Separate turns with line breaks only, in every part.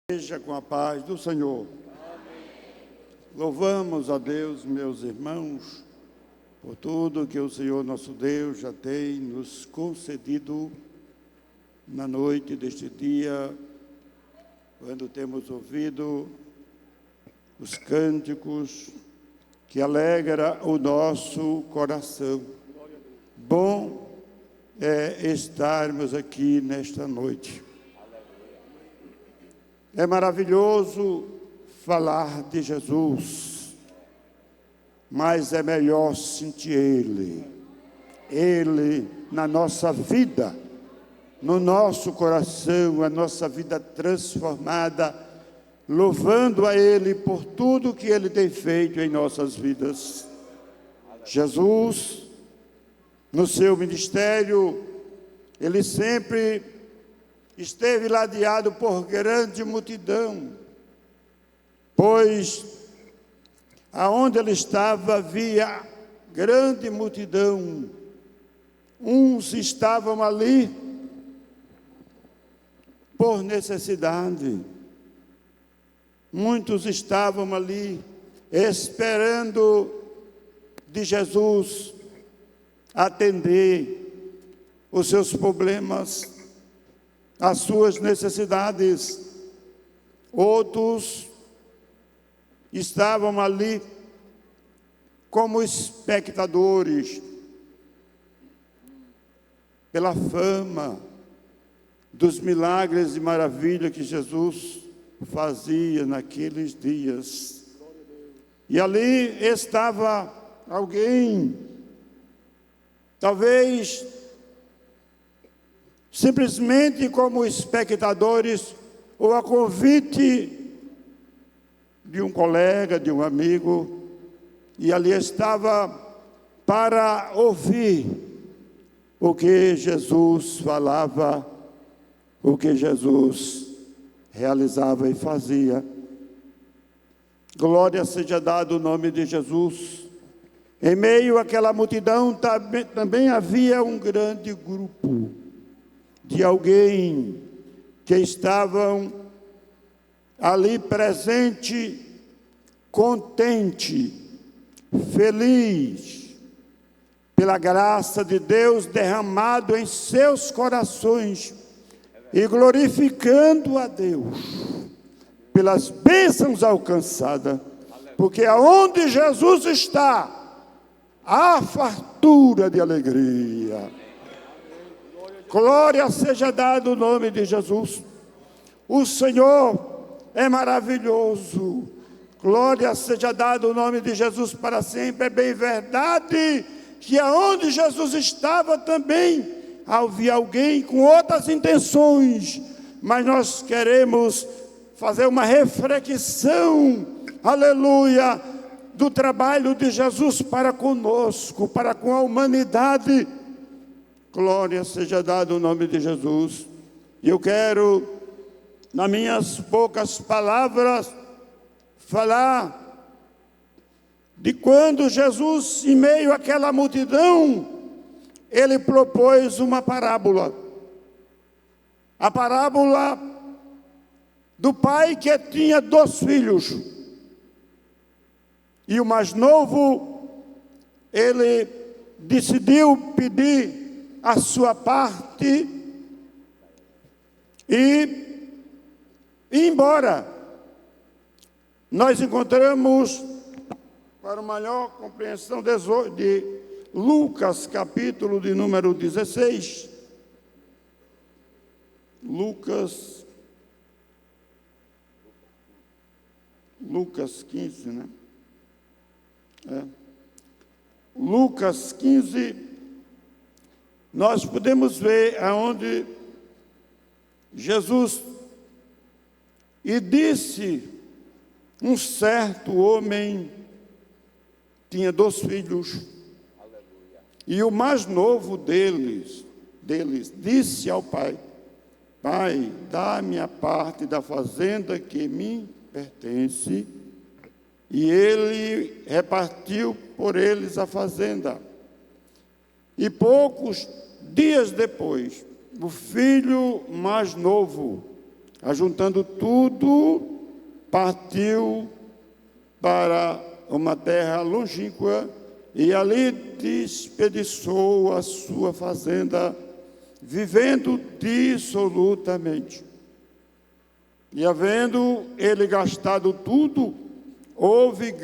Seja com a paz do Senhor. Louvamos a Deus, meus irmãos, por tudo que o Senhor nosso Deus já tem nos concedido na noite deste dia, quando temos ouvido os cânticos que alegra o nosso coração. Bom é estarmos aqui nesta noite. É maravilhoso falar de Jesus, mas é melhor sentir Ele na nossa vida, no nosso coração, a nossa vida transformada, louvando a Ele por tudo que Ele tem feito em nossas vidas. Jesus, no seu ministério, Ele sempre esteve ladeado por grande multidão, pois aonde ele estava havia grande multidão. Uns estavam ali por necessidade, muitos estavam ali esperando de Jesus atender os seus problemas, as suas necessidades. Outros estavam ali como espectadores, pela fama dos milagres e maravilhas que Jesus fazia naqueles dias. E ali estava alguém, talvez simplesmente como espectadores, ou a convite de um colega, de um amigo, e ali estava para ouvir o que Jesus falava, o que Jesus realizava e fazia. Glória seja dada ao nome de Jesus. Em meio àquela multidão também havia um grande grupo de alguém que estavam ali presente, contente, feliz, pela graça de Deus derramado em seus corações e glorificando a Deus pelas bênçãos alcançadas, porque aonde Jesus está, há fartura de alegria. Glória seja dada ao nome de Jesus. O Senhor é maravilhoso. Glória seja dada ao nome de Jesus para sempre. É bem verdade que aonde Jesus estava também havia alguém com outras intenções, mas nós queremos fazer uma reflexão, aleluia, do trabalho de Jesus para conosco, para com a humanidade. Glória seja dada ao nome de Jesus. E eu quero, nas minhas poucas palavras, falar de quando Jesus, em meio àquela multidão, ele propôs uma parábola. A parábola do pai que tinha 2 filhos. E o mais novo, ele decidiu pedir a sua parte e ir embora. Nós encontramos, para maior compreensão de Lucas, capítulo de número 16. Lucas 15, né? Lucas 15, nós podemos ver aonde Jesus e disse: um certo homem tinha 2 filhos, e o mais novo deles disse ao pai: Pai, dá-me a parte da fazenda que me pertence. E ele repartiu por eles a fazenda. E poucos dias depois, o filho mais novo Ajuntando tudo, partiu para uma terra longínqua e ali desperdiçou a sua fazenda, vivendo dissolutamente. E havendo ele gastado tudo, houve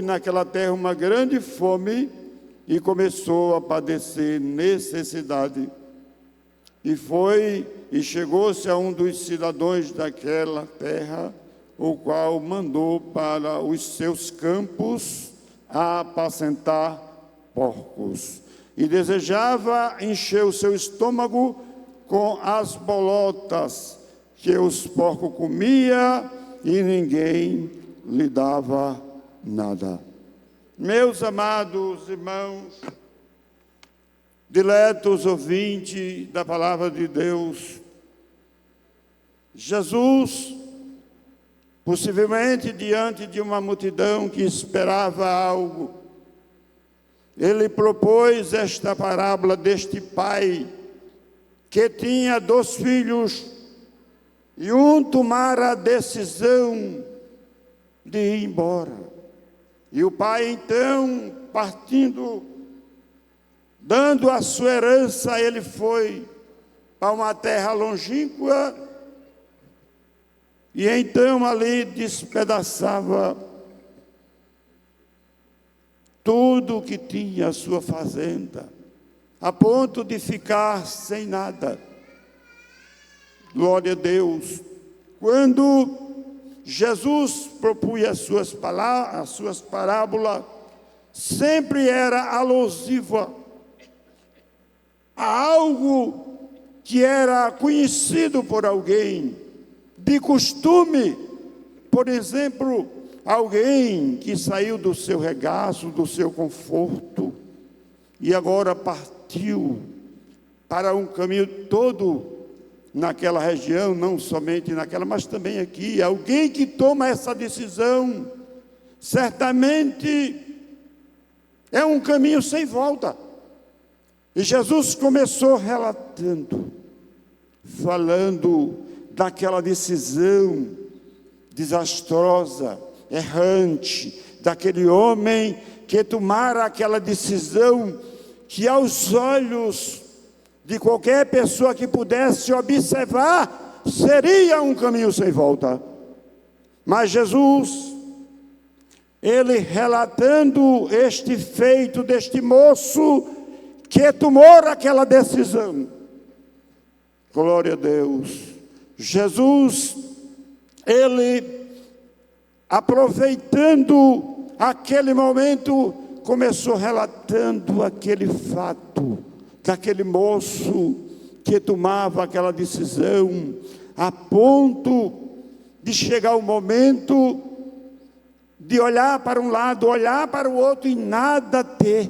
naquela terra uma grande fome e começou a padecer necessidade. E chegou-se a um dos cidadãos daquela terra, o qual mandou para os seus campos apacentar porcos. E desejava encher o seu estômago com as bolotas que os porcos comiam, e ninguém lhe dava nada. Meus amados irmãos, diletos ouvintes da palavra de Deus, Jesus, possivelmente diante de uma multidão que esperava algo, ele propôs esta parábola deste pai que tinha 2 filhos e um tomara a decisão de ir embora. E o pai então, partindo, dando a sua herança, ele foi para uma terra longínqua e então ali despedaçava tudo que tinha a sua fazenda, a ponto de ficar sem nada. Glória a Deus. Quando Jesus propunha as suas parábolas, sempre era alusiva a algo que era conhecido por alguém, de costume. Por exemplo, alguém que saiu do seu regaço, do seu conforto, e agora partiu para um caminho todo naquela região, não somente naquela, mas também aqui. Alguém que toma essa decisão, certamente é um caminho sem volta. E Jesus começou relatando, falando daquela decisão desastrosa, errante, daquele homem que tomara aquela decisão que aos olhos de qualquer pessoa que pudesse observar, seria um caminho sem volta. Mas Jesus, ele relatando este feito deste moço que tomou aquela decisão, glória a Deus, Jesus, ele aproveitando aquele momento, começou relatando aquele fato, daquele moço que tomava aquela decisão, a ponto de chegar o momento de olhar para um lado, olhar para o outro e nada ter.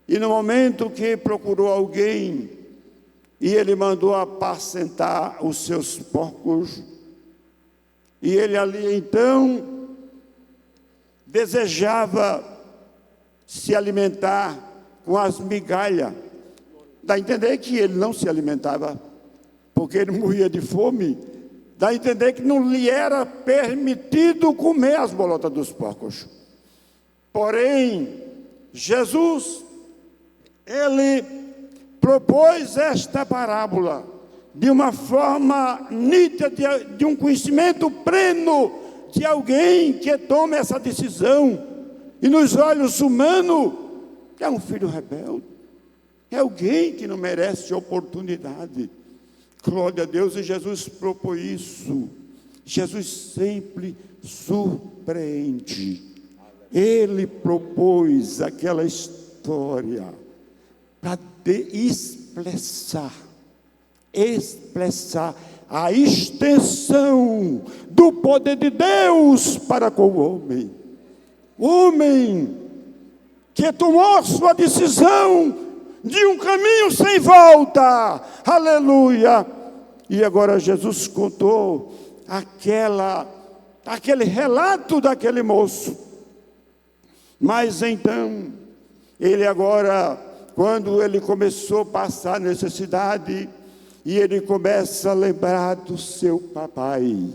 E no momento que procurou alguém, e ele mandou apacentar os seus porcos, e ele ali então desejava se alimentar com as migalhas. Dá a entender que ele não se alimentava, porque ele morria de fome. Dá a entender que não lhe era permitido comer as bolotas dos porcos. Porém, Jesus, ele propôs esta parábola de uma forma nítida, de um conhecimento pleno de alguém que toma essa decisão. E nos olhos humanos, é um filho rebelde, é alguém que não merece oportunidade. Glória a Deus. E Jesus propôs isso. Jesus sempre surpreende. Ele propôs aquela história para expressar a extensão do poder de Deus para com o homem. O homem que tomou sua decisão de um caminho sem volta, aleluia. E agora Jesus contou aquele relato daquele moço. Mas então, ele agora quando ele começou a passar necessidade, e ele começa a lembrar do seu papai,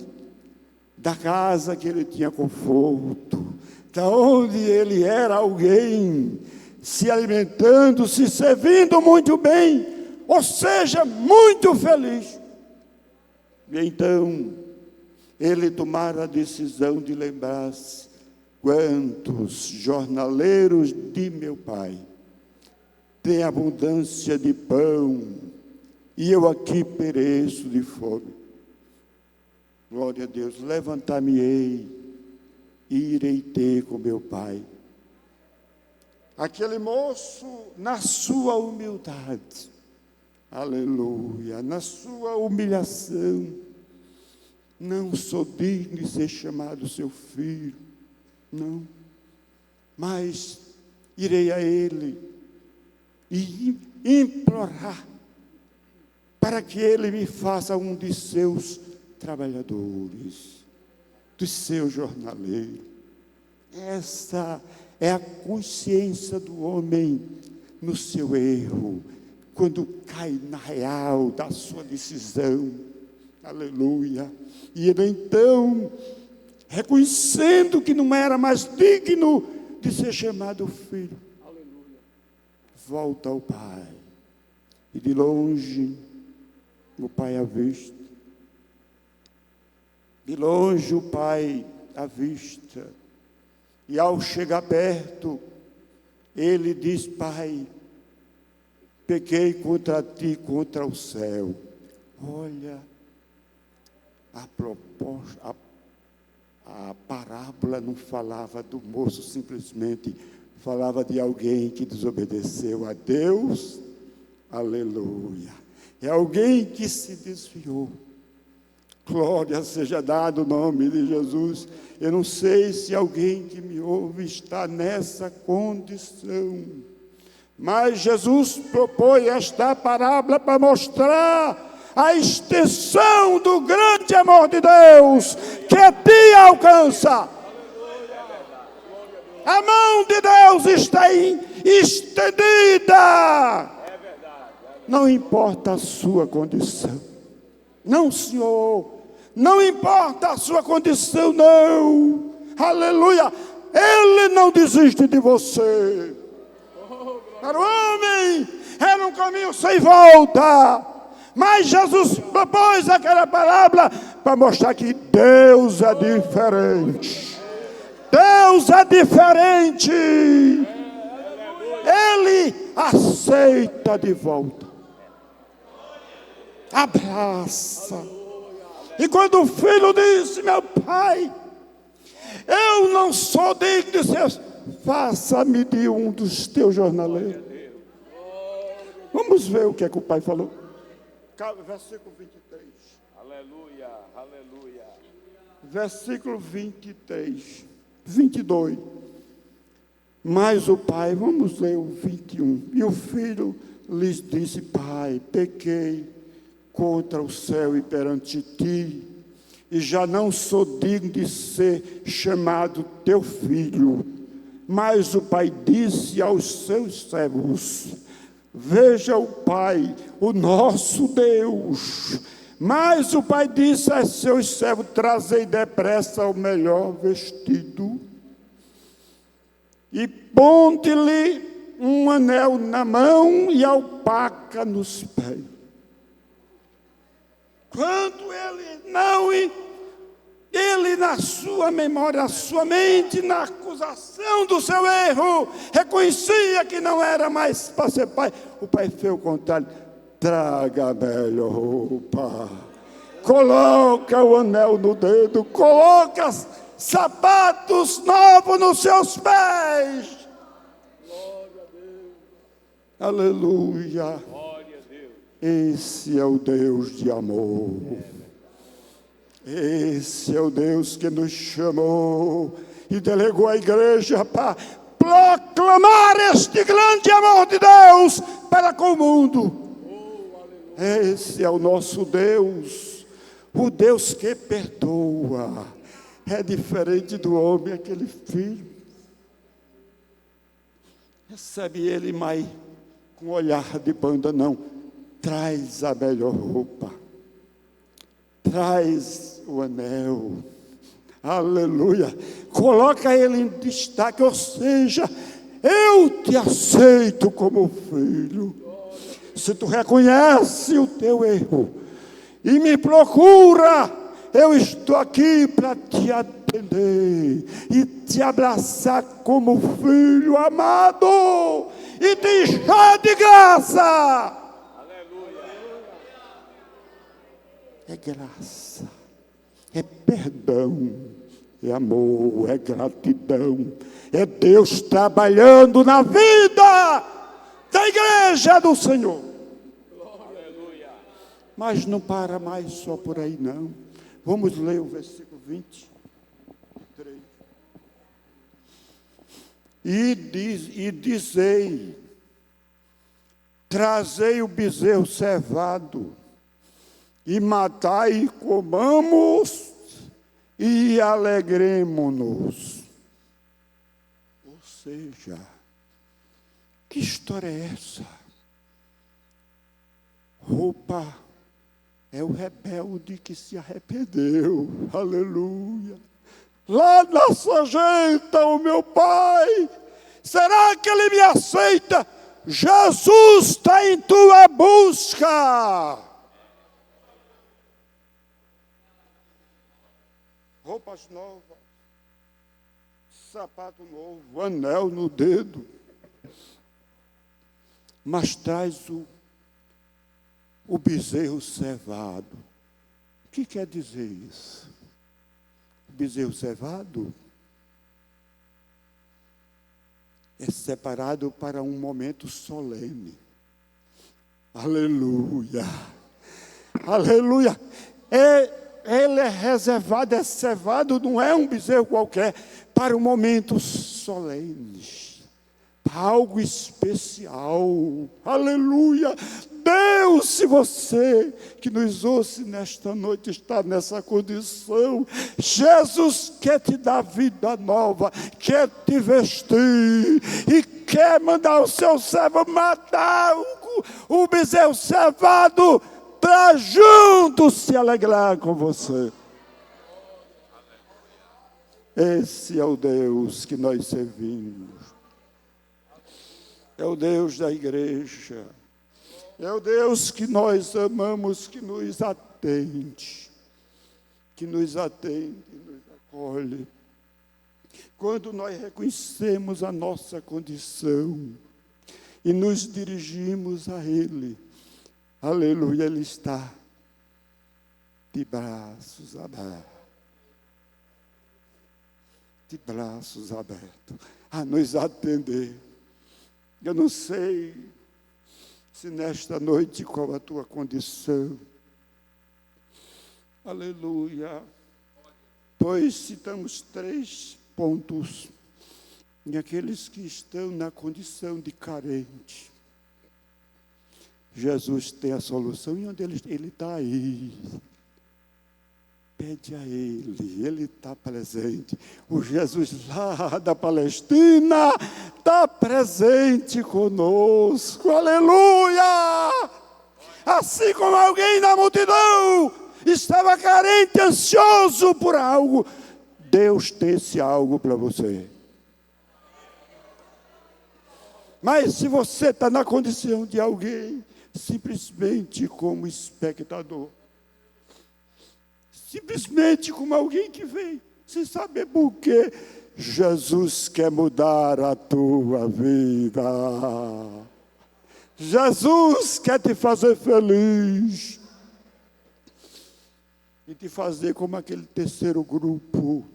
da casa que ele tinha conforto, da onde ele era alguém, se alimentando, se servindo muito bem, ou seja, muito feliz. E então, ele tomara a decisão de lembrar-se: quantos jornaleiros de meu pai têm abundância de pão, e eu aqui pereço de fome. Glória a Deus, levantar-me-ei e irei ter com meu pai. Aquele moço, na sua humildade, aleluia, na sua humilhação: não sou digno de ser chamado seu filho, não, mas irei a ele e implorar para que ele me faça um de seus trabalhadores, dos seus jornaleiros. Essa é a consciência do homem no seu erro, quando cai na real da sua decisão, aleluia. E ele então, reconhecendo que não era mais digno de ser chamado filho, aleluia, volta ao pai, e de longe o pai avista, de longe o pai avista, e ao chegar perto, ele diz: pai, pequei contra ti, contra o céu. Olha, a proposta, a parábola não falava do moço simplesmente, falava de alguém que desobedeceu a Deus, aleluia. É alguém que se desviou. Glória seja dado o nome de Jesus. Eu não sei se alguém que me ouve está nessa condição, mas Jesus propõe esta parábola para mostrar a extensão do grande amor de Deus que te alcança. A mão de Deus está estendida. Não importa a sua condição. Não, Senhor. Não importa a sua condição, não. Aleluia. Ele não desiste de você. Para o homem era um caminho sem volta, mas Jesus propôs aquela parábola para mostrar que Deus é diferente. Deus é diferente. Ele aceita de volta, abraça. E quando o filho disse: meu pai, eu não sou digno de ser, faça-me de um dos teus jornaleiros. Vamos ver o que é que o pai falou. Versículo 23.
Aleluia, aleluia.
Versículo 23, 22. Mas o pai, vamos ler o 21. E o filho lhes disse: pai, pequei contra o céu e perante ti, e já não sou digno de ser chamado teu filho. Mas o pai disse aos seus servos: veja o pai, o nosso Deus. Mas o pai disse a seus servos: trazei depressa o melhor vestido, e ponte-lhe um anel na mão e alpaca nos pés. Quando ele na sua memória, na sua mente, na acusação do seu erro, reconhecia que não era mais para ser pai, o pai fez o contrário: traga a melhor roupa, coloca o anel no dedo, coloca sapatos novos nos seus pés.
Glória a Deus.
Aleluia.
Glória a Deus.
Esse é o Deus de amor. Esse é o Deus que nos chamou e delegou a igreja para proclamar este grande amor de Deus para com o mundo. Esse é o nosso Deus, o Deus que perdoa. É diferente do homem, aquele filho. Recebe ele, mas com olhar de banda, não. Traz a melhor roupa. Traz o anel. Aleluia. Coloca ele em destaque, ou seja, eu te aceito como filho. Se tu reconhece o teu erro e me procura, eu estou aqui para te atender e te abraçar como filho amado e te encher de graça. É graça, é perdão, é amor, é gratidão, é Deus trabalhando na vida da igreja do Senhor. Mas não para mais só por aí, não. Vamos ler o versículo 23. E dizei, trazei o bezerro cevado, e matai e comamos, e alegremo-nos. Ou seja, que história é essa? Roupa é o rebelde que se arrependeu. Aleluia. Lá na sarjeta, o meu Pai, será que Ele me aceita? Jesus está em tua busca. Roupas novas, sapato novo, anel no dedo. Mas traz o bezerro cevado. O que quer dizer isso? O bezerro cevado é separado para um momento solene. Aleluia. Aleluia. Ele é reservado, é cevado, não é um bezerro qualquer, para um momento solene, para algo especial. Aleluia. Deus, se você que nos ouve nesta noite está nessa condição, Jesus quer te dar vida nova, quer te vestir e quer mandar o seu servo matar o bezerro cevado para junto se alegrar com você. Esse é o Deus que nós servimos. É o Deus da igreja. É o Deus que nós amamos, que nos atende. Que nos atende, nos acolhe. Quando nós reconhecemos a nossa condição e nos dirigimos a Ele, aleluia, Ele está de braços abertos. De braços abertos a nos atender. Eu não sei se nesta noite qual a tua condição. Aleluia. Pois citamos 3 pontos. E aqueles que estão na condição de carente. Jesus tem a solução. E onde Ele está aí? Pede a Ele está presente. O Jesus lá da Palestina está presente conosco. Aleluia! Assim como alguém na multidão estava carente, ansioso por algo, Deus tem esse algo para você. Mas se você está na condição de alguém, simplesmente como espectador, simplesmente como alguém que vem, sem saber por quê, Jesus quer mudar a tua vida. Jesus quer te fazer feliz. E te fazer como aquele terceiro grupo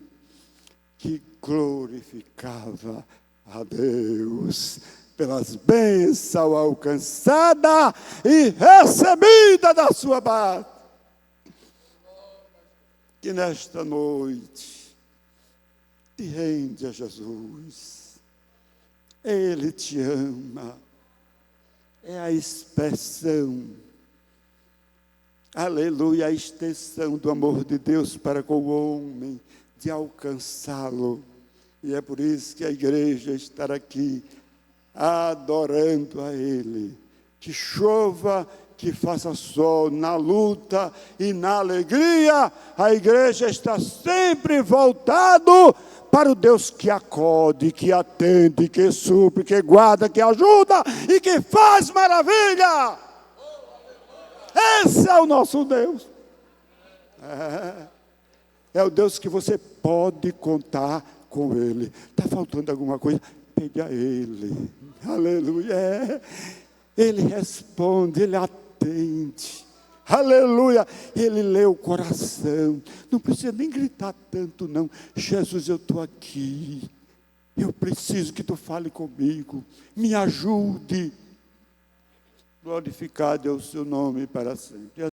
que glorificava a Deus pelas bênçãos alcançadas e recebidas da sua parte. Que nesta noite te rende a Jesus. Ele te ama. É a expressão, aleluia, a extensão do amor de Deus para com o homem, de alcançá-lo. E é por isso que a igreja está aqui, adorando a Ele. Que chova, que faça sol, na luta e na alegria, a igreja está sempre voltado para o Deus que acode, que atende, que supre, que guarda, que ajuda e que faz maravilha. Esse é o nosso Deus. É o Deus que você pode contar com Ele. Está faltando alguma coisa? Pede a Ele. Aleluia. Ele responde, Ele atende. Aleluia. Ele lê o coração. Não precisa nem gritar tanto, não. Jesus, eu estou aqui. Eu preciso que tu fale comigo. Me ajude. Glorificado é o seu nome para sempre.